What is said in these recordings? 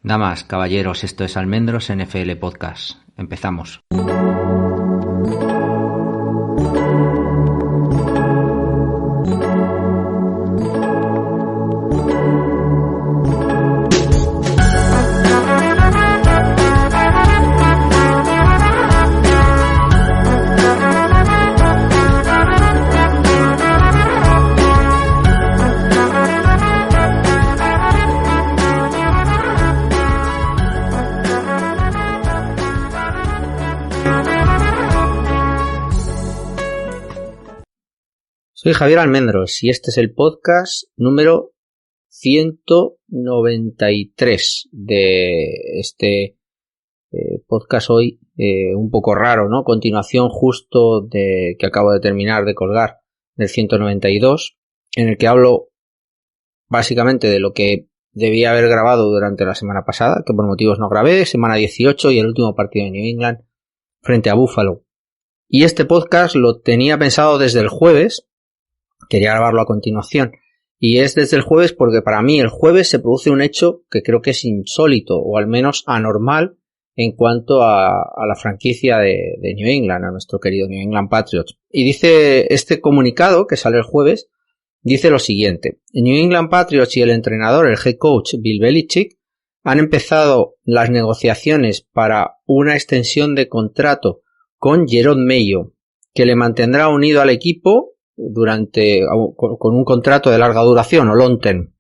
Damas, caballeros, esto es Almendros NFL Podcast. Empezamos. Soy Javier Almendros y este es el podcast número 193 de este podcast hoy, un poco raro, ¿no? Continuación justo de que acabo de terminar de colgar del 192, en el que hablo básicamente de lo que debía haber grabado durante la semana pasada, que por motivos no grabé, semana 18 y el último partido de New England frente a Buffalo. Y este podcast lo tenía pensado desde el jueves. Quería grabarlo a continuación y es desde el jueves porque para mí el jueves se produce un hecho que creo que es insólito o al menos anormal en cuanto a la franquicia de New England, a nuestro querido New England Patriots. Y dice este comunicado que sale el jueves, dice lo siguiente: New England Patriots y el entrenador, el head coach Bill Belichick, han empezado las negociaciones para una extensión de contrato con Jerod Mayo, que le mantendrá unido al equipo con un contrato de larga duración o long term.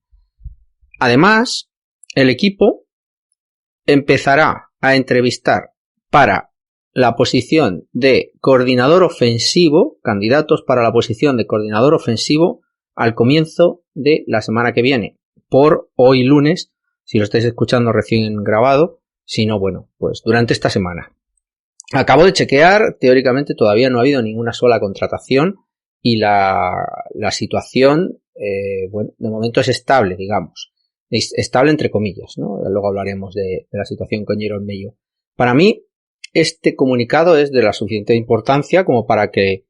Además, el equipo empezará a entrevistar para la posición de coordinador ofensivo, candidatos para la posición de coordinador ofensivo al comienzo de la semana que viene, por hoy lunes, si lo estáis escuchando recién grabado, si no, bueno, pues durante esta semana. Acabo de chequear, teóricamente todavía no ha habido ninguna sola contratación. Y la situación, bueno, de momento es estable, digamos. Es estable entre comillas, ¿no? Luego hablaremos de la situación con Jerod Mayo. Para mí, este comunicado es de la suficiente importancia como para que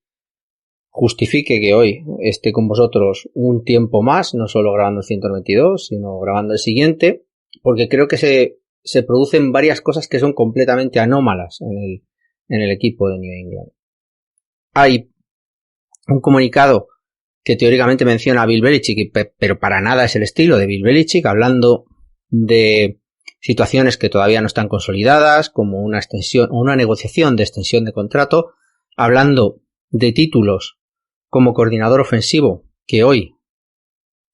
justifique que hoy esté con vosotros un tiempo más, no solo grabando el 192, sino grabando el siguiente, porque creo que se producen varias cosas que son completamente anómalas en el equipo de New England. Hay un comunicado que teóricamente menciona a Bill Belichick, pero para nada es el estilo de Bill Belichick, hablando de situaciones que todavía no están consolidadas, como una negociación de extensión de contrato, hablando de títulos como coordinador ofensivo, que hoy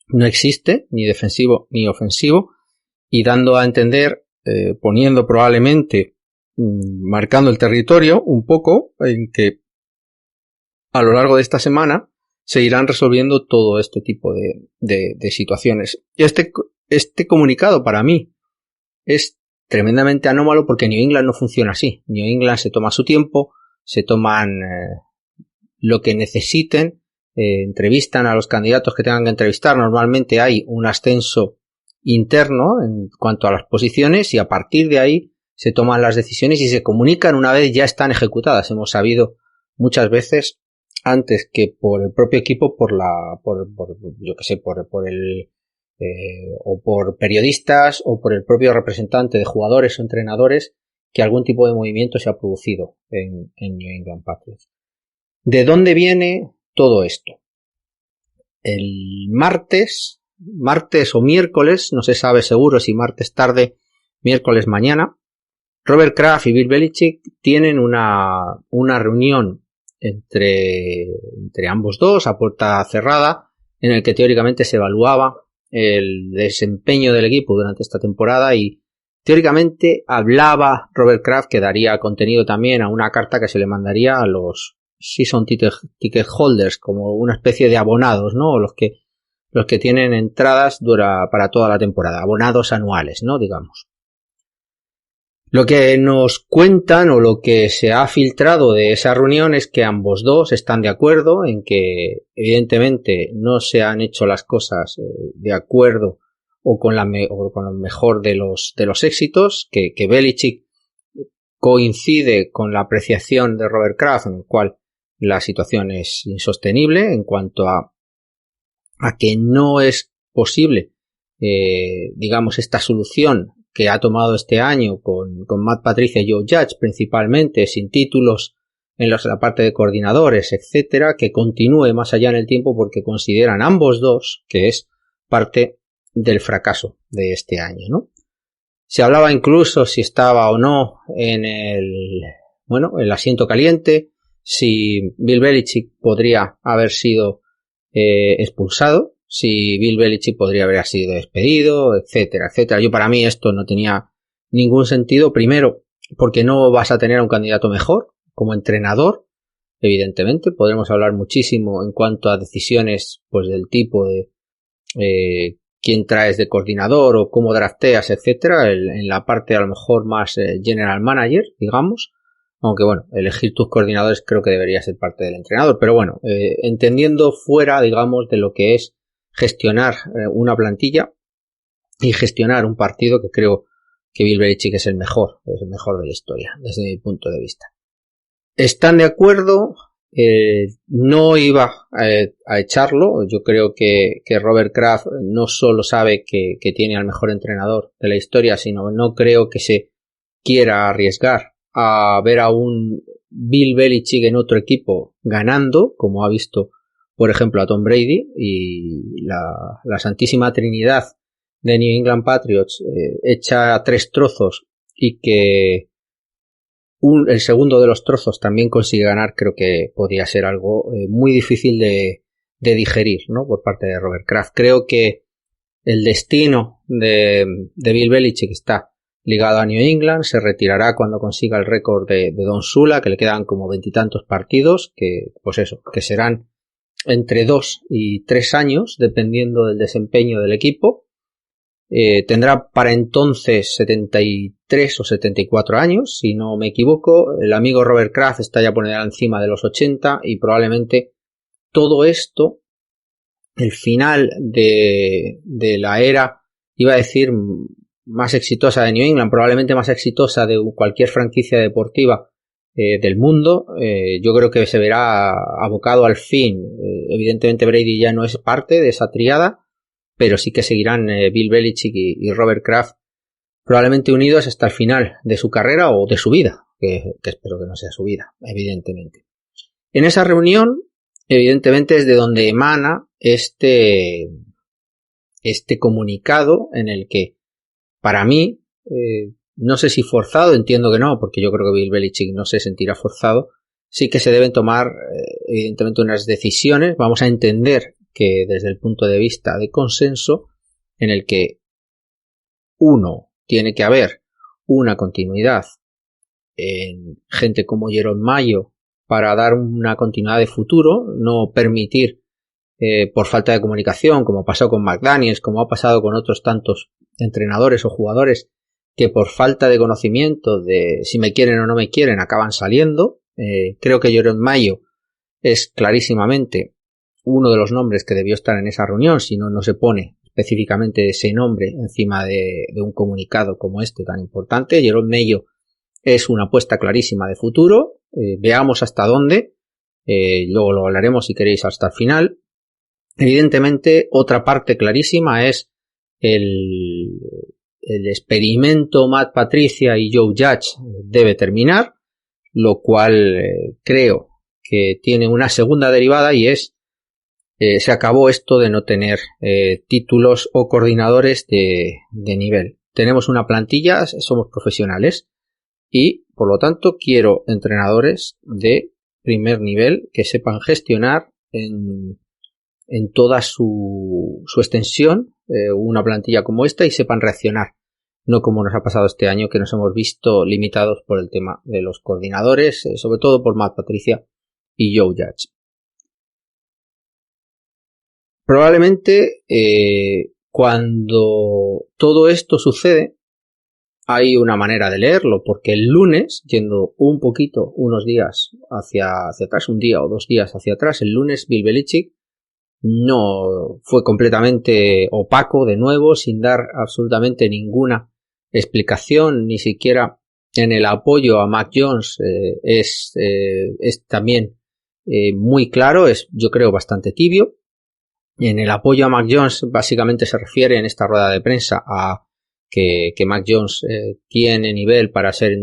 no existe, ni defensivo ni ofensivo, y dando a entender, poniendo probablemente, marcando el territorio un poco, en que a lo largo de esta semana se irán resolviendo todo este tipo de situaciones. Este comunicado para mí es tremendamente anómalo porque New England no funciona así. New England se toma su tiempo, se toman lo que necesiten, entrevistan a los candidatos que tengan que entrevistar. Normalmente hay un ascenso interno en cuanto a las posiciones y a partir de ahí se toman las decisiones y se comunican una vez ya están ejecutadas. Hemos sabido muchas veces antes que por el propio equipo, por periodistas o por el propio representante de jugadores o entrenadores, que algún tipo de movimiento se ha producido en New England Patriots. ¿De dónde viene todo esto? El martes o miércoles, no se sabe seguro si martes tarde, miércoles mañana, Robert Kraft y Bill Belichick tienen una reunión entre ambos dos a puerta cerrada, en el que teóricamente se evaluaba el desempeño del equipo durante esta temporada y teóricamente hablaba Robert Kraft que daría contenido también a una carta que se le mandaría a los season ticket holders, como una especie de abonados, ¿no? Los que tienen entradas para toda la temporada, abonados anuales, ¿no? Digamos. Lo que nos cuentan o lo que se ha filtrado de esa reunión es que ambos dos están de acuerdo en que evidentemente no se han hecho las cosas de acuerdo o con lo mejor de los éxitos, que Belichick coincide con la apreciación de Robert Kraft, en el cual la situación es insostenible en cuanto a que no es posible, digamos, esta solución que ha tomado este año con Matt Patricia y Joe Judge principalmente, sin títulos en la parte de coordinadores, etcétera, que continúe más allá en el tiempo porque consideran ambos dos que es parte del fracaso de este año, ¿no? Se hablaba incluso si estaba o no en el asiento caliente, si Bill Belichick podría haber sido expulsado, si Bill Belichick podría haber sido despedido, etcétera, etcétera. Para mí esto no tenía ningún sentido. Primero, porque no vas a tener a un candidato mejor como entrenador. Evidentemente, podremos hablar muchísimo en cuanto a decisiones pues del tipo de quién traes de coordinador o cómo drafteas, etcétera, en la parte a lo mejor más general manager, digamos. Aunque bueno, elegir tus coordinadores creo que debería ser parte del entrenador. Pero bueno, entendiendo fuera, digamos, de lo que es gestionar una plantilla y gestionar un partido, que creo que Bill Belichick es el mejor de la historia, desde mi punto de vista. ¿Están de acuerdo? No iba a echarlo. Yo creo que Robert Kraft no solo sabe que tiene al mejor entrenador de la historia, sino no creo que se quiera arriesgar a ver a un Bill Belichick en otro equipo ganando, como ha visto por ejemplo a Tom Brady y la santísima trinidad de New England Patriots hecha a 3 trozos y que el segundo de los trozos también consigue ganar. Creo que podría ser algo muy difícil de digerir, ¿no? Por parte de Robert Kraft. Creo que el destino de Bill Belichick está ligado a New England. Se retirará cuando consiga el récord de Don Shula, que le quedan como 20 y tantos partidos, que pues eso, que serán entre 2 y 3 años dependiendo del desempeño del equipo. Tendrá para entonces 73 o 74 años, si no me equivoco. El amigo Robert Kraft está ya por encima de los 80 y probablemente todo esto, el final de la era, iba a decir más exitosa de New England, probablemente más exitosa de cualquier franquicia deportiva del mundo, yo creo que se verá abocado al fin. Evidentemente Brady ya no es parte de esa triada, pero sí que seguirán Bill Belichick y Robert Kraft probablemente unidos hasta el final de su carrera o de su vida, que espero que no sea su vida, evidentemente. En esa reunión, evidentemente es de donde emana este comunicado en el que, para mí, no sé si forzado, entiendo que no, porque yo creo que Bill Belichick no se sentirá forzado, sí que se deben tomar evidentemente unas decisiones. Vamos a entender que desde el punto de vista de consenso, en el que tiene que haber una continuidad en gente como Jerome Mayo para dar una continuidad de futuro, no permitir por falta de comunicación, como pasó con McDaniels, como ha pasado con otros tantos entrenadores o jugadores que por falta de conocimiento de si me quieren o no me quieren acaban saliendo. Creo que Jerome Mayo es clarísimamente uno de los nombres que debió estar en esa reunión, si no se pone específicamente ese nombre encima de un comunicado como este tan importante. Jerome Mayo es una apuesta clarísima de futuro. Veamos hasta dónde, luego lo hablaremos si queréis hasta el final. Evidentemente, otra parte clarísima es el experimento Matt Patricia y Joe Judge debe terminar, lo cual creo que tiene una segunda derivada, y es se acabó esto de no tener títulos o coordinadores de nivel. Tenemos una plantilla, somos profesionales y por lo tanto quiero entrenadores de primer nivel que sepan gestionar en toda su extensión una plantilla como esta y sepan reaccionar, no como nos ha pasado este año, que nos hemos visto limitados por el tema de los coordinadores, sobre todo por Matt Patricia y Joe Judge. Probablemente cuando todo esto sucede hay una manera de leerlo, porque el lunes, yendo un poquito, unos días hacia atrás, un día o 2 días hacia atrás, el lunes Bill Belichick no fue completamente opaco de nuevo, sin dar absolutamente ninguna explicación, ni siquiera en el apoyo a Mac Jones es también muy claro, es yo creo bastante tibio. En el apoyo a Mac Jones básicamente se refiere en esta rueda de prensa a que Mac Jones tiene nivel para ser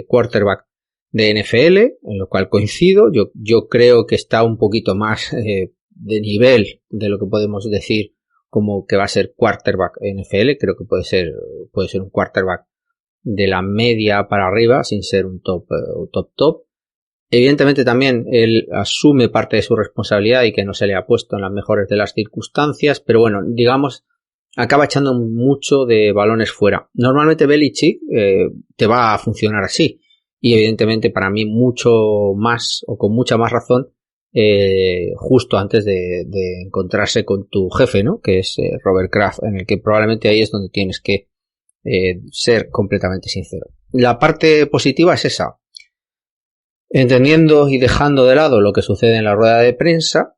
quarterback de NFL, en lo cual coincido. Yo creo que está un poquito más de nivel de lo que podemos decir como que va a ser quarterback NFL. Creo que puede ser un quarterback de la media para arriba sin ser un top. Evidentemente también él asume parte de su responsabilidad y que no se le ha puesto en las mejores de las circunstancias, pero bueno, digamos, acaba echando mucho de balones fuera. Normalmente Belichick te va a funcionar así. Y evidentemente para mí mucho más o con mucha más razón justo antes de encontrarse con tu jefe, ¿no? Que es Robert Kraft, en el que probablemente ahí es donde tienes que ser completamente sincero. La parte positiva es esa. Entendiendo y dejando de lado lo que sucede en la rueda de prensa,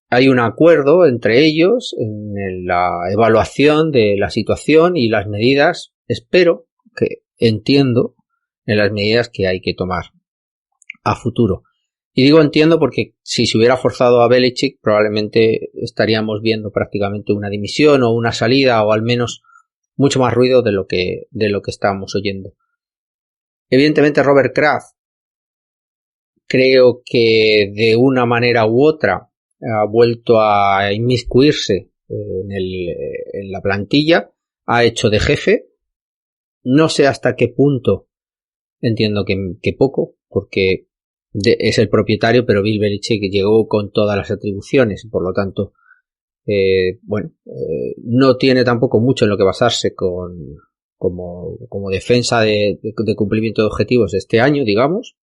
hay un acuerdo entre ellos en la evaluación de la situación y las medidas, entiendo, en las medidas que hay que tomar a futuro. Y digo entiendo porque si se hubiera forzado a Belichick probablemente estaríamos viendo prácticamente una dimisión o una salida o al menos mucho más ruido de lo que estábamos oyendo. Evidentemente Robert Kraft creo que de una manera u otra ha vuelto a inmiscuirse en la plantilla, ha hecho de jefe. No sé hasta qué punto, entiendo que poco, porque es el propietario, pero Bill Belichick llegó con todas las atribuciones, por lo tanto, no tiene tampoco mucho en lo que basarse como defensa de cumplimiento de objetivos de este año, digamos,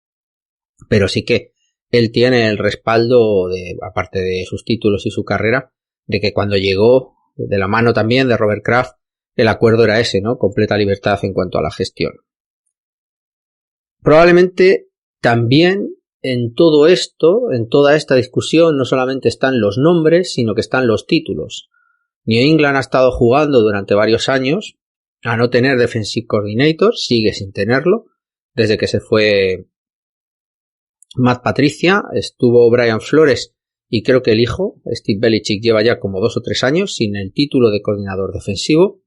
pero sí que él tiene el respaldo, aparte de sus títulos y su carrera, de que cuando llegó, de la mano también de Robert Kraft, el acuerdo era ese, ¿no? Completa libertad en cuanto a la gestión. Probablemente también en todo esto, en toda esta discusión, no solamente están los nombres, sino que están los títulos. New England ha estado jugando durante varios años a no tener defensive coordinator, sigue sin tenerlo, desde que se fue Matt Patricia, estuvo Brian Flores y creo que el hijo, Steve Belichick, lleva ya como 2 o 3 años sin el título de coordinador defensivo.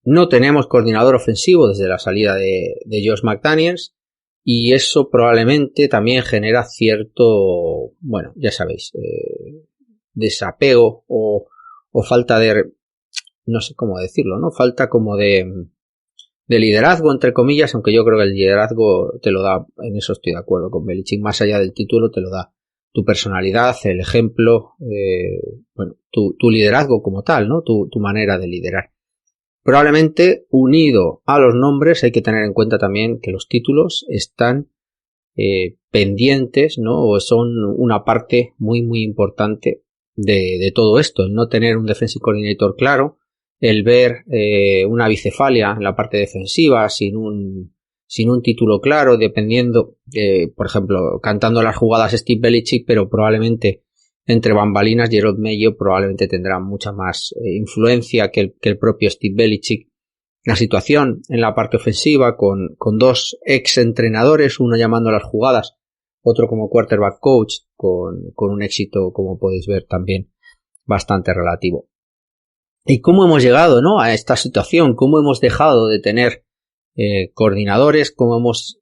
No tenemos coordinador ofensivo desde la salida de Josh McDaniels y eso probablemente también genera cierto, bueno, ya sabéis, desapego o falta de, no sé cómo decirlo, ¿no? Falta como de liderazgo, entre comillas, aunque yo creo que el liderazgo te lo da, en eso estoy de acuerdo con Belichick, más allá del título te lo da tu personalidad, el ejemplo, tu liderazgo como tal, ¿no? Tu manera de liderar. Probablemente unido a los nombres hay que tener en cuenta también que los títulos están pendientes, ¿no? O son una parte muy muy importante de todo esto, el no tener un defensive coordinator claro, el ver una bicefalia en la parte defensiva sin un título claro, dependiendo, por ejemplo, cantando las jugadas Steve Belichick, pero probablemente entre bambalinas Jerod Mayo probablemente tendrá mucha más influencia que el propio Steve Belichick. La situación en la parte ofensiva con 2 ex entrenadores, uno llamando las jugadas, otro como quarterback coach, con un éxito, como podéis ver, también bastante relativo. ¿Y cómo hemos llegado, ¿no? a esta situación? ¿Cómo hemos dejado de tener coordinadores? ¿Cómo hemos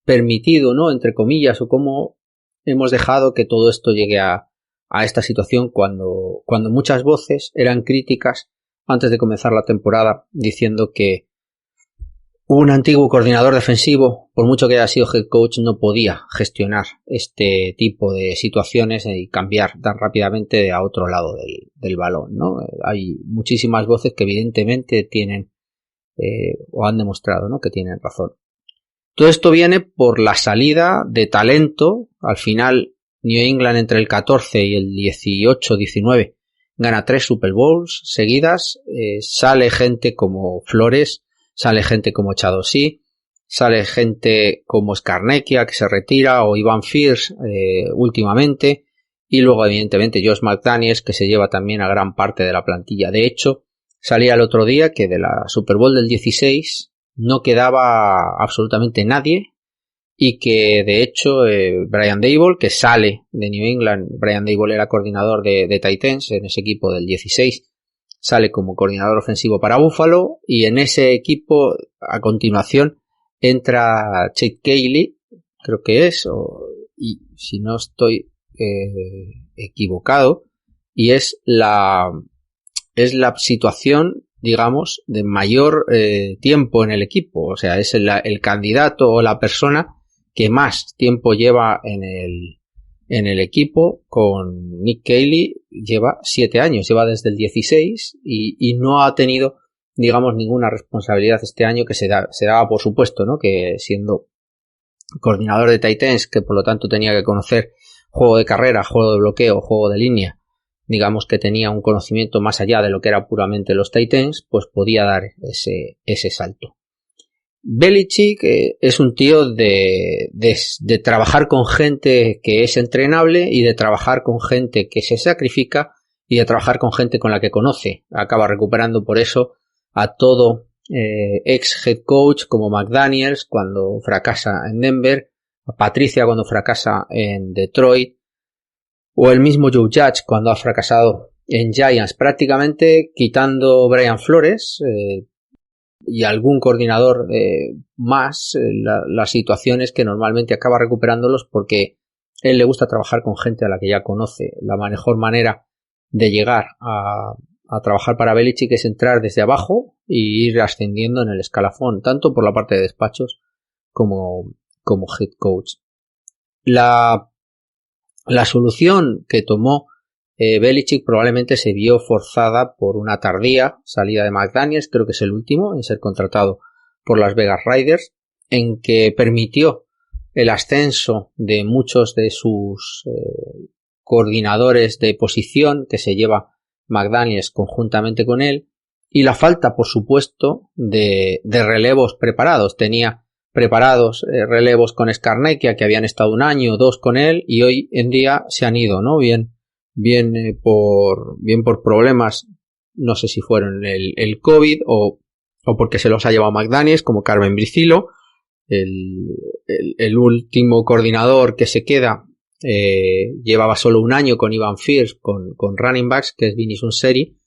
permitido, ¿no? entre comillas, o cómo hemos dejado que todo esto llegue a esta situación cuando muchas voces eran críticas antes de comenzar la temporada diciendo que un antiguo coordinador defensivo, por mucho que haya sido head coach, no podía gestionar este tipo de situaciones y cambiar tan rápidamente a otro lado del balón, ¿no? Hay muchísimas voces que evidentemente tienen o han demostrado, ¿no? que tienen razón. Todo esto viene por la salida de talento. Al final New England entre el 14 y el 18-19 gana 3 Super Bowls seguidas, sale gente como Flores, sale gente como Chadosí, sale gente como Skarnekia que se retira o Ivan Fierce últimamente, y luego evidentemente Josh McDaniels que se lleva también a gran parte de la plantilla. De hecho, salía el otro día que de la Super Bowl del 16 no quedaba absolutamente nadie y que de hecho Brian Daboll, que sale de New England, Brian Daboll era coordinador de Titans en ese equipo del 16, sale como coordinador ofensivo para Buffalo y en ese equipo a continuación entra Chip Kelly, creo que es, y si no estoy equivocado, y es la situación, digamos, de mayor tiempo en el equipo, o sea, es el candidato o la persona que más tiempo lleva en el equipo. Con Nick Caley lleva 7 años, lleva desde el 16 y no ha tenido, digamos, ninguna responsabilidad este año que se daba por supuesto, ¿no? Que siendo coordinador de tight ends, que por lo tanto tenía que conocer juego de carrera, juego de bloqueo, juego de línea, digamos que tenía un conocimiento más allá de lo que era puramente los tight ends, pues podía dar ese salto. Belichick es un tío de trabajar con gente que es entrenable y de trabajar con gente que se sacrifica y de trabajar con gente con la que conoce. Acaba recuperando por eso a todo ex head coach como McDaniels cuando fracasa en Denver, a Patricia cuando fracasa en Detroit, o el mismo Joe Judge cuando ha fracasado en Giants, prácticamente quitando Brian Flores y algún coordinador más, las situaciones que normalmente acaba recuperándolos porque él le gusta trabajar con gente a la que ya conoce. La mejor manera de llegar a trabajar para Belichick es entrar desde abajo y ir ascendiendo en el escalafón, tanto por la parte de despachos como head coach. La solución que tomó Belichick probablemente se vio forzada por una tardía salida de McDaniels, creo que es el último en ser contratado por las Vegas Raiders, en que permitió el ascenso de muchos de sus coordinadores de posición que se lleva McDaniels conjuntamente con él, y la falta, por supuesto, de relevos preparados. Tenía preparados relevos con Scarnecchia que habían estado 1 año o 2 con él y hoy en día se han ido, ¿no? Bien por problemas, no sé si fueron el COVID o porque se los ha llevado McDaniels, como Carmen Bricilo, el último coordinador que se queda. Llevaba solo 1 año con Ivan Fierce con running backs, que es Vinny Sunseri,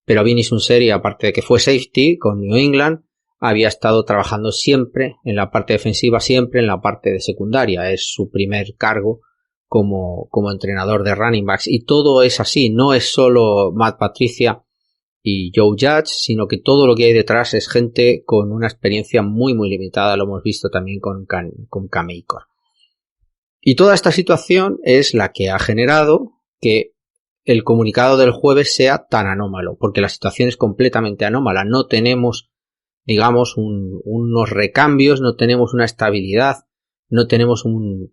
pero Vinny Sunseri, aparte de que fue safety con New England, había estado trabajando siempre en la parte defensiva, siempre en la parte de secundaria. Es su primer cargo como entrenador de running backs, y todo es así, no es solo Matt Patricia y Joe Judge, sino que todo lo que hay detrás es gente con una experiencia muy muy limitada. Lo hemos visto también con Cam Akers. Y toda esta situación es la que ha generado que el comunicado del jueves sea tan anómalo, porque la situación es completamente anómala. No tenemos, digamos, unos recambios, no tenemos una estabilidad, no tenemos un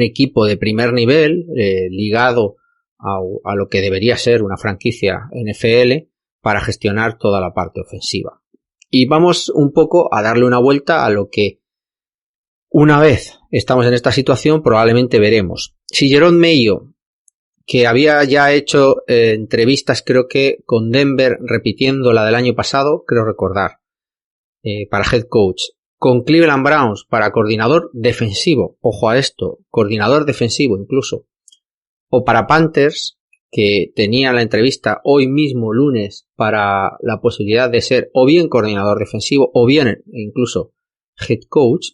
equipo de primer nivel ligado a lo que debería ser una franquicia NFL para gestionar toda la parte ofensiva. Y vamos un poco a darle una vuelta a lo que, una vez estamos en esta situación, probablemente veremos. Si Jerome Mayo, que había ya hecho entrevistas creo que con Denver repitiendo la del año pasado, creo recordar, para head coach, con Cleveland Browns para coordinador defensivo, ojo a esto, coordinador defensivo incluso, o para Panthers, que tenía la entrevista hoy mismo lunes para la posibilidad de ser o bien coordinador defensivo o bien incluso head coach,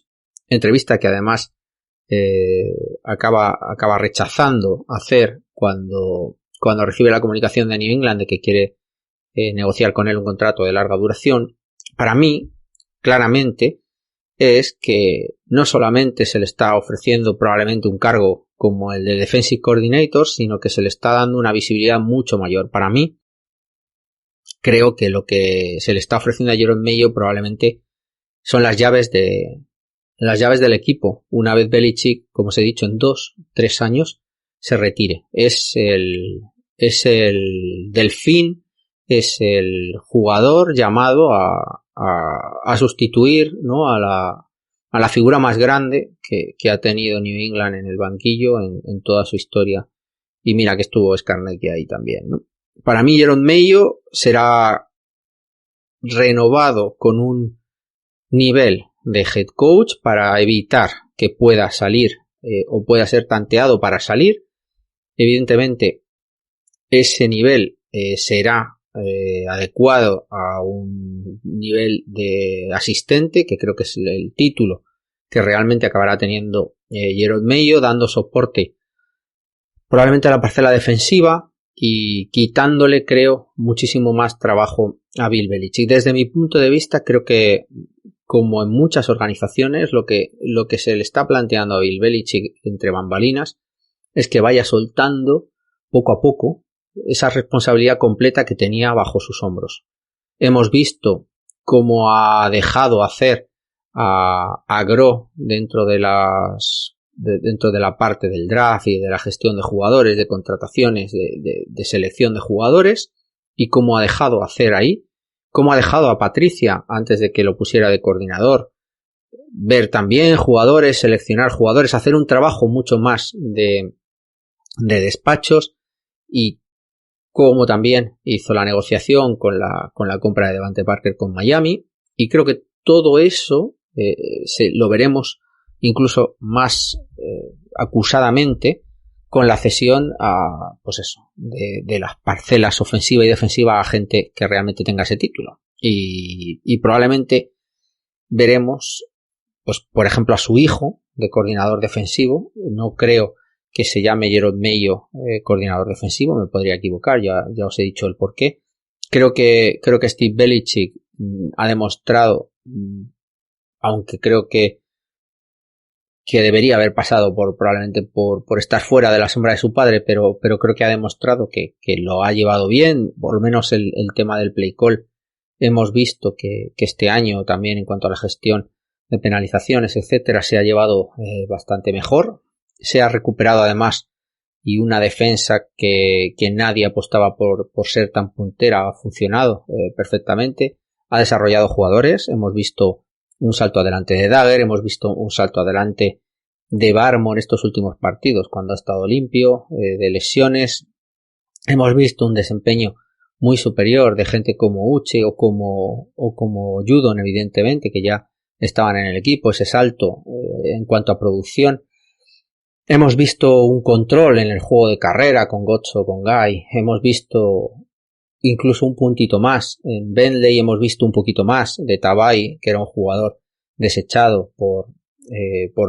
entrevista que además acaba rechazando hacer cuando recibe la comunicación de New England de que quiere negociar con él un contrato de larga duración. Para mí, claramente, es que no solamente se le está ofreciendo probablemente un cargo como el de Defensive Coordinator, sino que se le está dando una visibilidad mucho mayor. Para mí, creo que lo que se le está ofreciendo a Jerome Mayo probablemente son las llaves del equipo. Una vez Belichick, como os he dicho, en 2-3 años se retire. Es el delfín, es el jugador llamado a sustituir, ¿no?, a la figura más grande que ha tenido New England en el banquillo en toda su historia. Y mira que estuvo Scarnecchia ahí también, ¿no? Para mí Jerome Mayo será renovado con un nivel de head coach para evitar que pueda salir o pueda ser tanteado para salir. Evidentemente ese nivel será adecuado a un nivel de asistente, que creo que es el título que realmente acabará teniendo Jerod Mayo, dando soporte probablemente a la parcela defensiva y quitándole, creo, muchísimo más trabajo a Bill Belichick. Desde mi punto de vista, creo que, como en muchas organizaciones, lo que se le está planteando a Bill Belichick entre bambalinas es que vaya soltando poco a poco esa responsabilidad completa que tenía bajo sus hombros. Hemos visto cómo ha dejado hacer a Gro dentro de la parte del draft y de la gestión de jugadores, de contrataciones, de selección de jugadores, y cómo ha dejado hacer ahí, cómo ha dejado a Patricia, antes de que lo pusiera de coordinador, ver también jugadores, seleccionar jugadores, hacer un trabajo mucho más de despachos, y como también hizo la negociación con la compra de Devante Parker con Miami. Y creo que todo eso lo veremos incluso más acusadamente con la cesión de las parcelas ofensiva y defensiva a gente que realmente tenga ese título. Y probablemente veremos, pues, por ejemplo, a su hijo de coordinador defensivo. No creo que se llame Jerod Mayo coordinador defensivo, me podría equivocar, ya os he dicho el porqué. Creo que Steve Belichick ha demostrado, aunque creo que debería haber pasado probablemente por estar fuera de la sombra de su padre, pero creo que ha demostrado que lo ha llevado bien, por lo menos el tema del play call. Hemos visto que este año también, en cuanto a la gestión de penalizaciones, etcétera, se ha llevado bastante mejor. Se ha recuperado además, y una defensa que nadie apostaba por ser tan puntera ha funcionado perfectamente. Ha desarrollado jugadores, hemos visto un salto adelante de Dagger, hemos visto un salto adelante de Barmore estos últimos partidos cuando ha estado limpio de lesiones. Hemos visto un desempeño muy superior de gente como Uche o como Judon, evidentemente, que ya estaban en el equipo. Ese salto en cuanto a producción. Hemos visto un control en el juego de carrera con Gotso, con Guy. Hemos visto incluso un puntito más en Bentley. Hemos visto un poquito más de Tabai, que era un jugador desechado por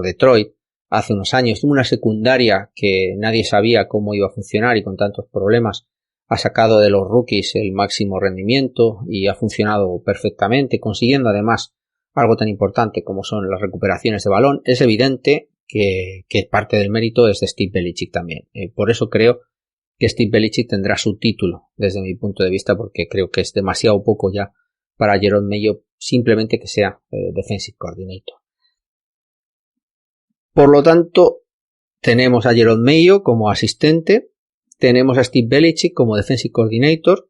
Detroit hace unos años. Una secundaria que nadie sabía cómo iba a funcionar, y con tantos problemas ha sacado de los rookies el máximo rendimiento y ha funcionado perfectamente, consiguiendo además algo tan importante como son las recuperaciones de balón. Es evidente que parte del mérito es de Steve Belichick también. Por eso creo que Steve Belichick tendrá su título desde mi punto de vista, porque creo que es demasiado poco ya para Jerod Mayo simplemente que sea defensive coordinator. Por lo tanto, tenemos a Jerod Mayo como asistente, tenemos a Steve Belichick como defensive coordinator.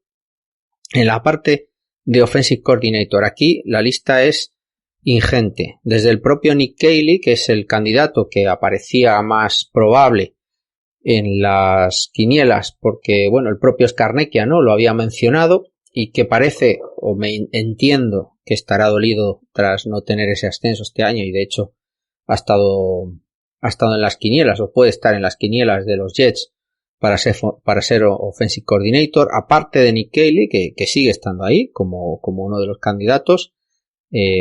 En la parte de offensive coordinator, aquí la lista es ingente. Desde el propio Nick Caley, que es el candidato que aparecía más probable en las quinielas, porque bueno, el propio Scarnecchia no lo había mencionado, y que parece, o me entiendo, que estará dolido tras no tener ese ascenso este año, y de hecho ha estado en las quinielas, o puede estar en las quinielas de los Jets para ser offensive coordinator, aparte de Nick Caley, que sigue estando ahí como uno de los candidatos.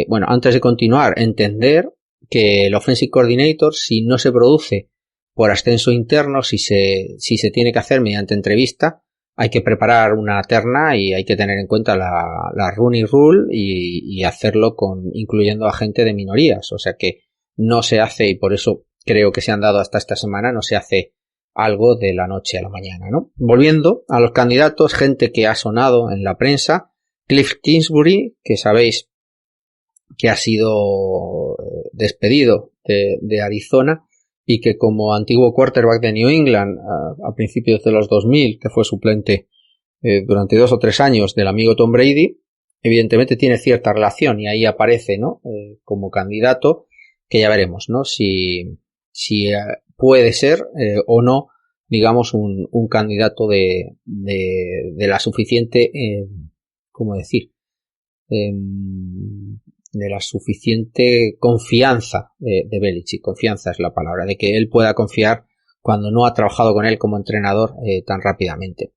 Bueno, antes de continuar, entender que el offensive coordinator, si no se produce por ascenso interno, si se tiene que hacer mediante entrevista, hay que preparar una terna y hay que tener en cuenta la Rooney Rule y hacerlo incluyendo a gente de minorías. O sea que no se hace, y por eso creo que se han dado hasta esta semana, no se hace algo de la noche a la mañana, ¿no? Volviendo a los candidatos, gente que ha sonado en la prensa: Cliff Kingsbury, que sabéis que ha sido despedido de Arizona, y que como antiguo quarterback de New England a principios de los 2000, que fue suplente durante 2 o 3 años del amigo Tom Brady, evidentemente tiene cierta relación, y ahí aparece, ¿no? Como candidato, que ya veremos, ¿no? Si puede ser o no, digamos, un candidato de la suficiente, ¿cómo decir? De la suficiente confianza de Belichick. Confianza es la palabra, de que él pueda confiar cuando no ha trabajado con él como entrenador tan rápidamente.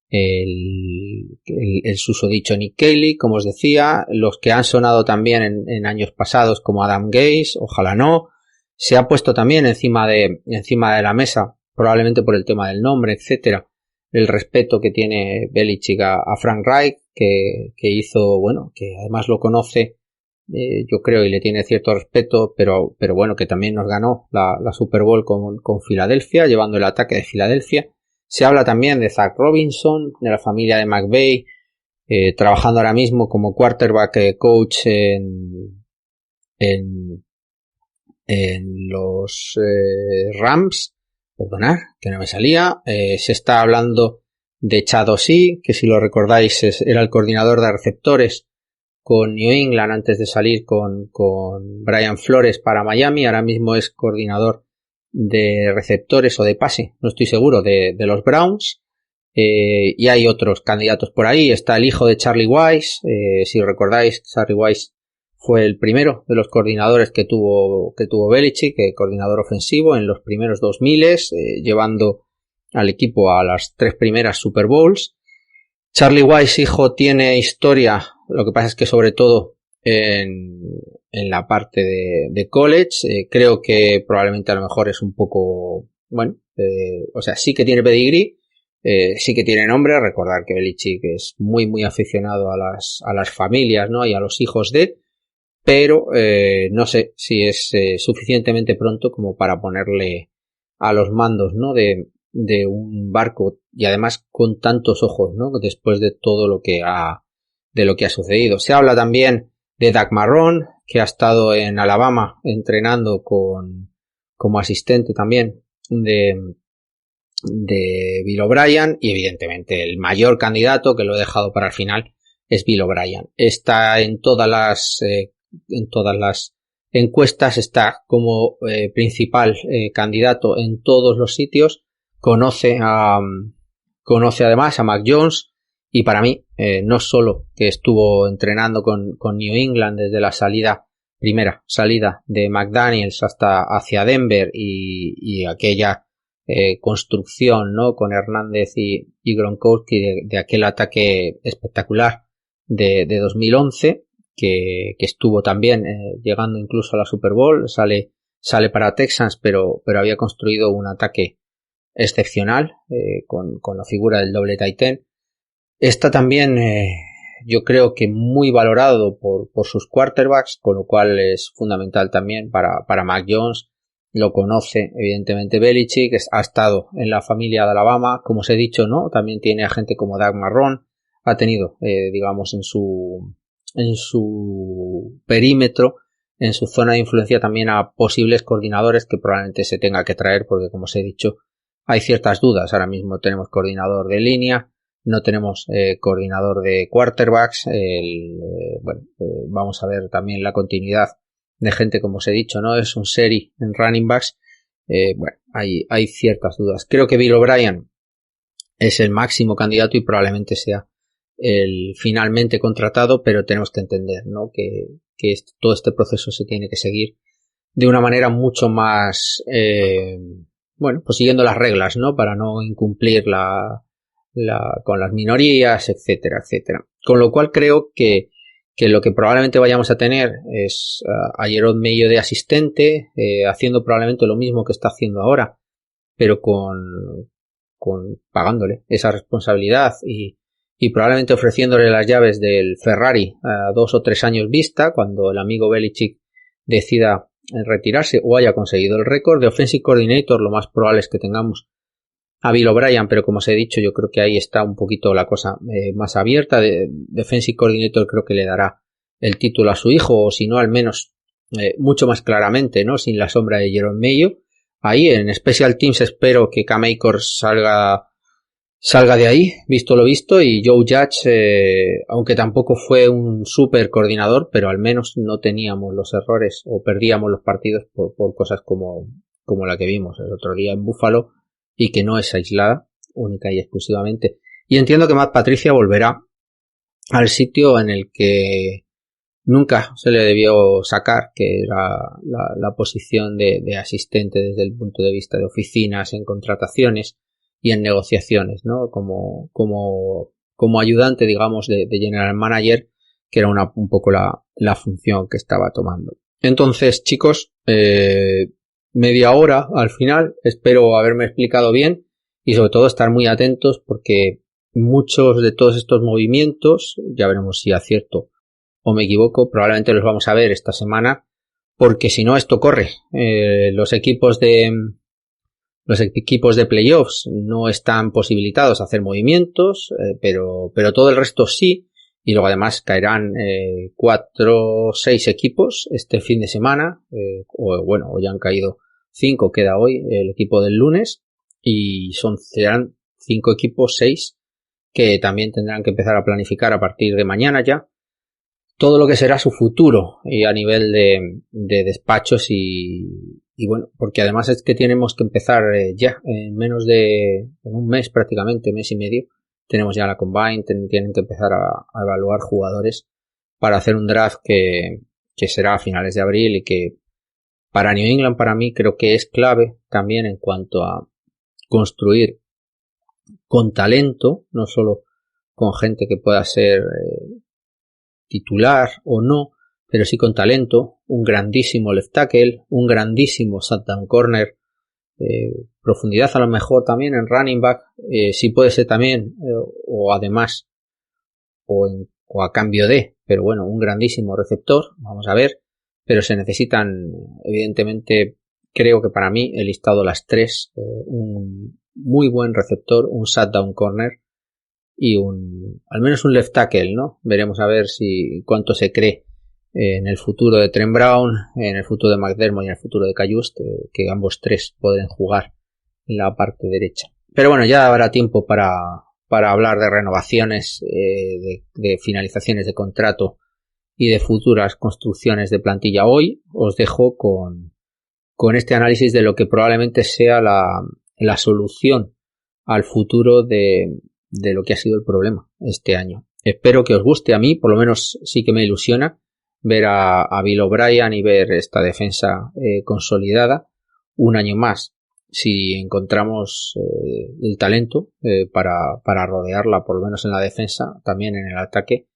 el susodicho Nick Caley, como os decía, los que han sonado también en años pasados como Adam Gase, ojalá no, se ha puesto también encima de la mesa, probablemente por el tema del nombre, etcétera, el respeto que tiene Belichick a Frank Reich, que hizo, bueno, que además lo conoce, yo creo, y le tiene cierto respeto, pero bueno, que también nos ganó la Super Bowl con Filadelfia, llevando el ataque de Filadelfia. Se habla también de Zach Robinson, de la familia de McVay, trabajando ahora mismo como quarterback coach en los Rams. Perdonad, que no me salía. Se está hablando de Chad O'Shea, que si lo recordáis era el coordinador de receptores con New England antes de salir con Brian Flores para Miami. Ahora mismo es coordinador de receptores o de pase, no estoy seguro, de los Browns. Y hay otros candidatos por ahí. Está el hijo de Charlie Weis. Si recordáis, Charlie Weis fue el primero de los coordinadores que tuvo Belichick, coordinador ofensivo en los primeros 2000, llevando al equipo a las 3 primeras Super Bowls. Charlie Weis, hijo, tiene historia, lo que pasa es que sobre todo en la parte de college, creo que probablemente a lo mejor es un poco, bueno, o sea, sí que tiene pedigrí, sí que tiene nombre. Recordar que Belichick es muy muy aficionado a las familias, ¿no? Y a los hijos pero no sé si es suficientemente pronto como para ponerle a los mandos, ¿no? de un barco, y además con tantos ojos, ¿no? Después de todo lo que ha sucedido. Se habla también de Doug Marrone, que ha estado en Alabama entrenando como asistente también de Bill O'Brien, y evidentemente el mayor candidato, que lo he dejado para el final, es Bill O'Brien. Está en todas las encuestas, está como principal candidato en todos los sitios. Conoce además a Mac Jones, y para mí no solo que estuvo entrenando con New England desde la primera salida de McDaniels hasta hacia Denver y aquella construcción, ¿no? Con Hernández y Gronkowski de aquel ataque espectacular de 2011, que estuvo también llegando incluso a la Super Bowl. Sale para Texans, pero había construido un ataque excepcional con la figura del doble tight end. Está también yo creo que muy valorado por sus quarterbacks, con lo cual es fundamental también para Mac Jones. Lo conoce evidentemente Belichick, ha estado en la familia de Alabama, como os he dicho, ¿no? También tiene a gente como Doug Marrone, ha tenido digamos en su perímetro, en su zona de influencia, también a posibles coordinadores que probablemente se tenga que traer, porque como os he dicho, hay ciertas dudas. Ahora mismo tenemos coordinador de línea, no tenemos coordinador de quarterbacks. Vamos a ver también la continuidad de gente, como os he dicho, ¿no? Es un serie en running backs. Hay ciertas dudas. Creo que Bill O'Brien es el máximo candidato y probablemente sea el finalmente contratado, pero tenemos que entender, ¿no? Que todo este proceso se tiene que seguir de una manera mucho más pues siguiendo las reglas, ¿no? Para no incumplir con las minorías, etcétera, etcétera. Con lo cual creo que lo que probablemente vayamos a tener es a Jerome Mayo de asistente, haciendo probablemente lo mismo que está haciendo ahora, pero con pagándole esa responsabilidad y probablemente ofreciéndole las llaves del Ferrari a 2 o 3 años vista, cuando el amigo Belichick decida retirarse o haya conseguido el récord de offensive coordinator. Lo más probable es que tengamos a Bill O'Brien, pero como os he dicho, yo creo que ahí está un poquito la cosa más abierta. De defensive coordinator creo que le dará el título a su hijo, o si no, al menos mucho más claramente, ¿no? Sin la sombra de Jerome Mayo. Ahí en Special Teams espero que Cam Akers salga de ahí, visto lo visto, y Joe Judge, aunque tampoco fue un super coordinador, pero al menos no teníamos los errores o perdíamos los partidos por cosas como la que vimos el otro día en Buffalo, y que no es aislada, única y exclusivamente. Y entiendo que Matt Patricia volverá al sitio en el que nunca se le debió sacar, que era la posición de asistente desde el punto de vista de oficinas en contrataciones. y en negociaciones, ¿no? Como ayudante, digamos, de General Manager, que era un poco la función que estaba tomando. Entonces, chicos, media hora al final, espero haberme explicado bien y sobre todo estar muy atentos porque muchos de todos estos movimientos, ya veremos si acierto o me equivoco, probablemente los vamos a ver esta semana, porque si no esto corre. Los equipos de playoffs no están posibilitados a hacer movimientos, pero todo el resto sí, y luego además caerán 4 o 6 equipos este fin de semana, o ya han caído 5, queda hoy el equipo del lunes, y serán 5 equipos, 6, que también tendrán que empezar a planificar a partir de mañana ya todo lo que será su futuro y a nivel de despachos y bueno, porque además es que tenemos que empezar ya en menos de un mes prácticamente, mes y medio, tenemos ya la Combine, tienen que empezar a evaluar jugadores para hacer un draft que será a finales de abril y que para New England, para mí, creo que es clave también en cuanto a construir con talento, no solo con gente que pueda ser titular o no, pero sí con talento, un grandísimo left tackle, un grandísimo shutdown corner, profundidad a lo mejor también en running back, sí puede ser también, o además, o a cambio de, pero bueno, un grandísimo receptor, vamos a ver, pero se necesitan, evidentemente, creo que para mí he listado las 3, un muy buen receptor, un shutdown corner, y al menos un left tackle, ¿no? Veremos a ver cuánto se cree en el futuro de Trent Brown, en el futuro de McDermott y en el futuro de Cajuste, que ambos 3 pueden jugar en la parte derecha. Pero bueno, ya habrá tiempo para hablar de renovaciones, de finalizaciones de contrato y de futuras construcciones de plantilla. Hoy os dejo con este análisis de lo que probablemente sea la solución al futuro de lo que ha sido el problema este año. Espero que os guste. A mí, por lo menos, sí que me ilusiona ver a Bill O'Brien y ver esta defensa consolidada un año más. Si encontramos el talento para rodearla, por lo menos en la defensa, también en el ataque,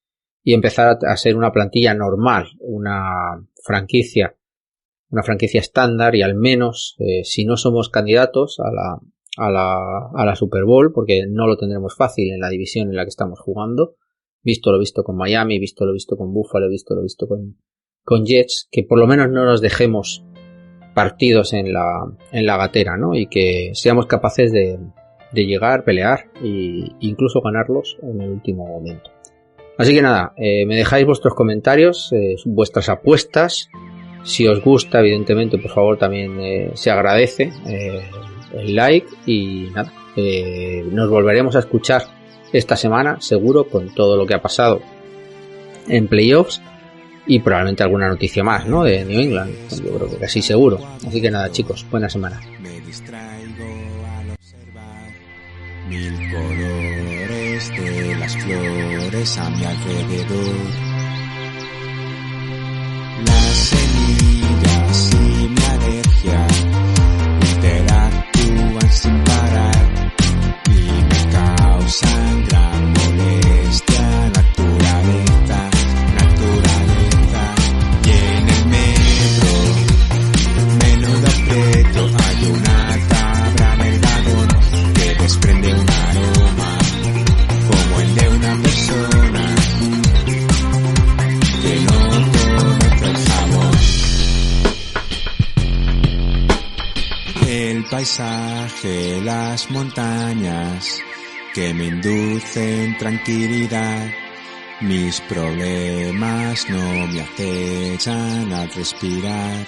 y empezar a ser una plantilla normal, una franquicia estándar, y al menos, si no somos candidatos a la Super Bowl, porque no lo tendremos fácil en la división en la que estamos jugando, visto lo visto con Miami, visto lo visto con Buffalo, visto lo visto con Jets, que por lo menos no nos dejemos partidos en la gatera, ¿no? Y que seamos capaces de llegar, pelear e incluso ganarlos en el último momento. Así que nada, me dejáis vuestros comentarios, vuestras apuestas. Si os gusta, evidentemente, por favor, también se agradece el like y nada, nos volveremos a escuchar esta semana, seguro, con todo lo que ha pasado en playoffs y probablemente alguna noticia más, ¿no? De New England, yo creo que casi seguro. Así que nada, chicos, buena semana. Me distraigo al observar 1000 colores de las flores a mi alrededor. Las semillas y mi alergia interactúan sin parar y me causan gran molestia. Naturaleza, y en el metro, menudo aprieto, hay una cabra en el vagón que desprende un aroma como el de una persona que no conoce el jabón. El paisaje, las montañas que me inducen tranquilidad. Mis problemas no me acechan al respirar.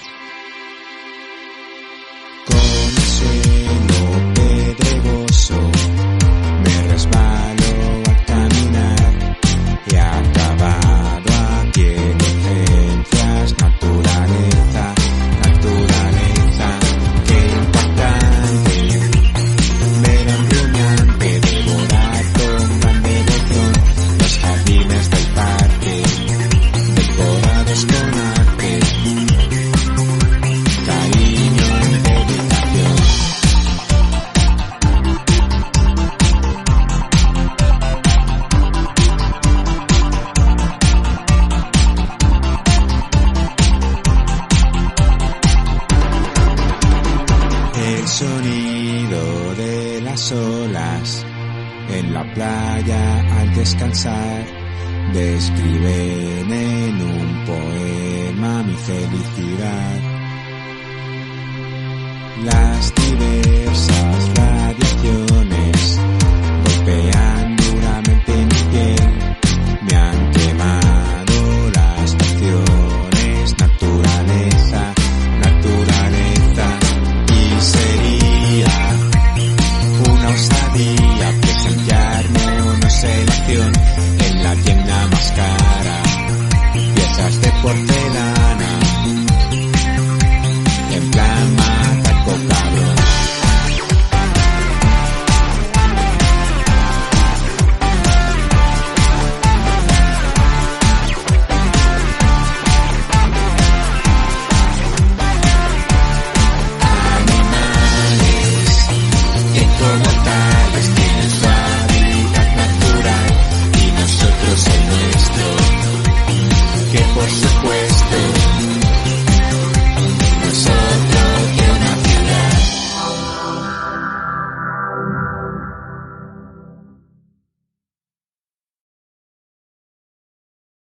Con el suelo pedregoso me resbalo al caminar. He acabado aquí en urgencias. Naturaleza, qué impactante. Ver a un rumiante devorar con gran devoción los jardines del parque, decorados con arte. descansar, describen en un poema mi felicidad. Las diversas radiaciones golpean duramente mi piel, me han quemado las pasiones, naturaleza, naturaleza, y sería una osadía presenciarnos en acción en la tienda más cara, piezas de porcelana.